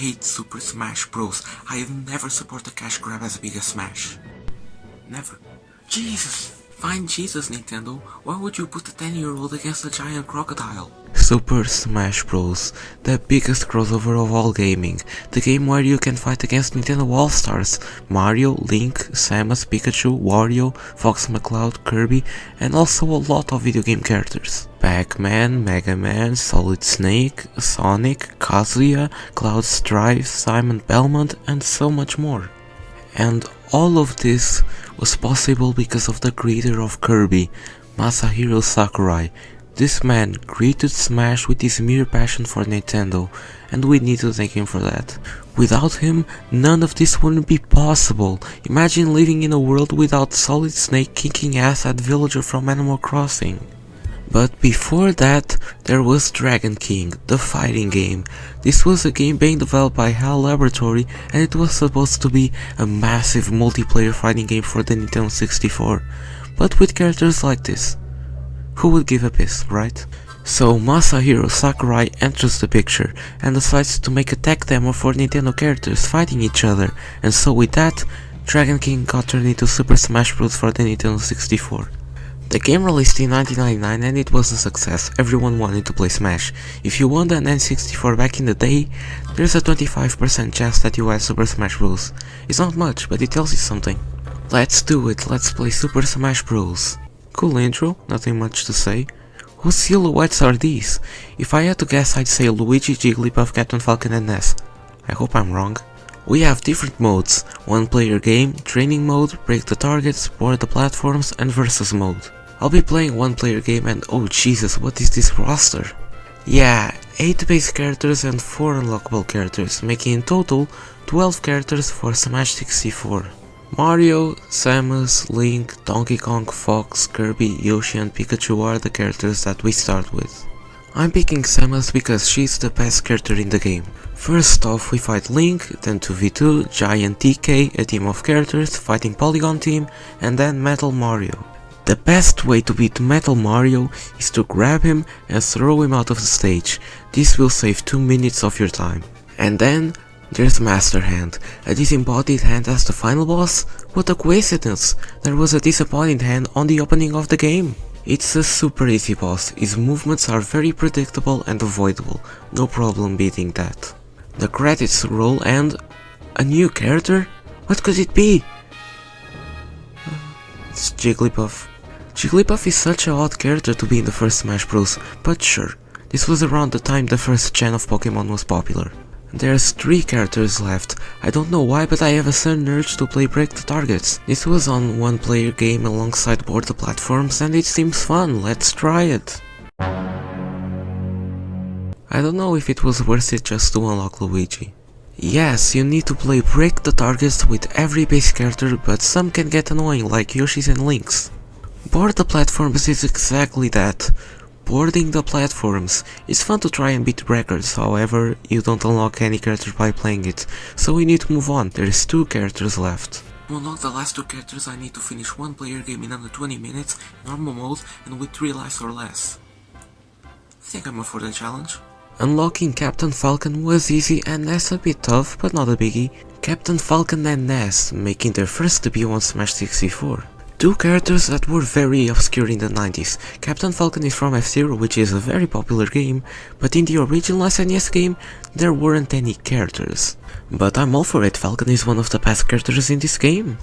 hate Super Smash Bros. I have never supported a cash grab as big as Smash. Never. Jesus! Fine Jesus, Nintendo. Why would you put a 10-year-old against a giant crocodile? Super Smash Bros. The biggest crossover of all gaming. The game where you can fight against Nintendo All-Stars. Mario, Link, Samus, Pikachu, Wario, Fox McCloud, Kirby, and also a lot of video game characters. Pac-Man, Mega Man, Solid Snake, Sonic, Kazuya, Cloud Strife, Simon Belmont, and so much more. And all of this was possible because of the creator of Kirby, Masahiro Sakurai. This man created Smash with his mere passion for Nintendo, and we need to thank him for that. Without him, none of this wouldn't be possible. Imagine living in a world without Solid Snake kicking ass at Villager from Animal Crossing. But before that, there was Dragon King, the fighting game. This was a game being developed by HAL Laboratory, and it was supposed to be a massive multiplayer fighting game for the Nintendo 64. But with characters like this, who would give a piss, right? So Masahiro Sakurai enters the picture and decides to make a tech demo for Nintendo characters fighting each other, and so with that, Dragon King got turned into Super Smash Bros. For the Nintendo 64. The game released in 1999 and it was a success. Everyone wanted to play Smash. If you won an N64 back in the day, there's a 25% chance that you had Super Smash Bros. It's not much, but it tells you something. Let's do it, let's play Super Smash Bros. Cool intro, nothing much to say. Whose silhouettes are these? If I had to guess, I'd say Luigi, Jigglypuff, Captain Falcon and Ness. I hope I'm wrong. We have different modes: one player game, training mode, break the targets, board the platforms, and versus mode. I'll be playing one player game and oh Jesus, what is this roster? Yeah, 8 base characters and 4 unlockable characters, making in total 12 characters for Smash 64. Mario, Samus, Link, Donkey Kong, Fox, Kirby, Yoshi and Pikachu are the characters that we start with. I'm picking Samus because she's the best character in the game. First off we fight Link, then 2v2, Giant DK, a team of characters, fighting Polygon team, and then Metal Mario. The best way to beat Metal Mario is to grab him and throw him out of the stage. This will save 2 minutes of your time. And then there's Master Hand, a disembodied hand as the final boss? What a coincidence! There was a disembodied hand on the opening of the game. It's a super easy boss, his movements are very predictable and avoidable, no problem beating that. The credits roll and... a new character? What could it be? It's Jigglypuff. Jigglypuff is such a odd character to be in the first Smash Bros, but sure, this was around the time the first gen of Pokemon was popular. There's 3 characters left. I don't know why, but I have a sudden urge to play Break the Targets. This was on one player game alongside Board the Platforms and it seems fun, let's try it. I don't know if it was worth it just to unlock Luigi. Yes, you need to play Break the Targets with every base character, but some can get annoying like Yoshi's and Link's. Board the Platforms is exactly that. Boarding the platforms. It's fun to try and beat records, however, you don't unlock any character by playing it, so we need to move on, there's 2 characters left. To unlock the last 2 characters I need to finish one player game in under 20 minutes, normal mode, and with 3 lives or less. I think I'm up for the challenge. Unlocking Captain Falcon was easy and Ness a bit tough, but not a biggie. Captain Falcon and Ness making their first debut on Smash 64. 2 characters that were very obscure in the 90s. Captain Falcon is from F-Zero, which is a very popular game, but in the original SNES game, there weren't any characters. But I'm all for it, Falcon is one of the best characters in this game.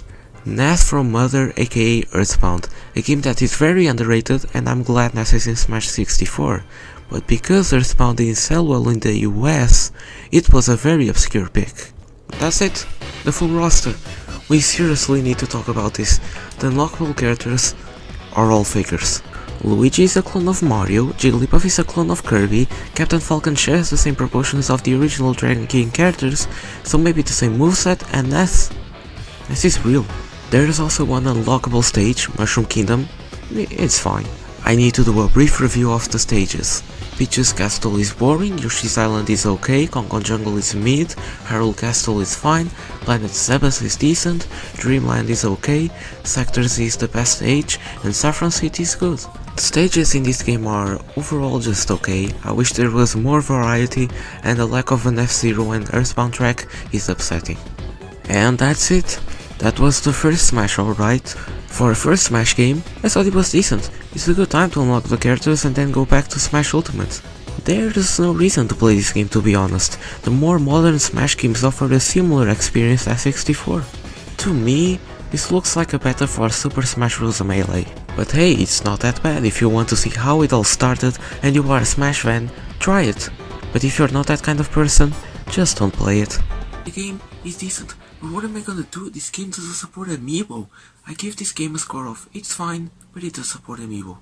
Ness from Mother, aka Earthbound, a game that is very underrated and I'm glad Ness is in Smash 64. But because Earthbound didn't sell well in the US, it was a very obscure pick. That's it, the full roster. We seriously need to talk about this. The unlockable characters are all figures. Luigi is a clone of Mario, Jigglypuff is a clone of Kirby, Captain Falcon shares the same proportions of the original Dragon King characters, so maybe the same moveset, and Ness is real. There is also one unlockable stage, Mushroom Kingdom. It's fine. I need to do a brief review of the stages. Peach's Castle is boring, Yoshi's Island is okay, Kong Jungle is mid, Hyrule Castle is fine, Planet Zebes is decent, Dreamland is okay, Sector Z is the best stage, and Saffron City is good. The stages in this game are overall just okay. I wish there was more variety, and the lack of an F-Zero and Earthbound track is upsetting. And that's it. That was the first Smash, alright. For a first Smash game, I thought it was decent. It's a good time to unlock the characters and then go back to Smash Ultimate. There's no reason to play this game, to be honest. The more modern Smash games offer a similar experience as N64. To me, this looks like a beta for Super Smash Bros. Melee. But hey, it's not that bad. If you want to see how it all started and you are a Smash fan, try it. But if you're not that kind of person, just don't play it. The game is decent, but what am I gonna do? This game doesn't support Amiibo. I give this game a score of, it's fine, but it does support Amiibo.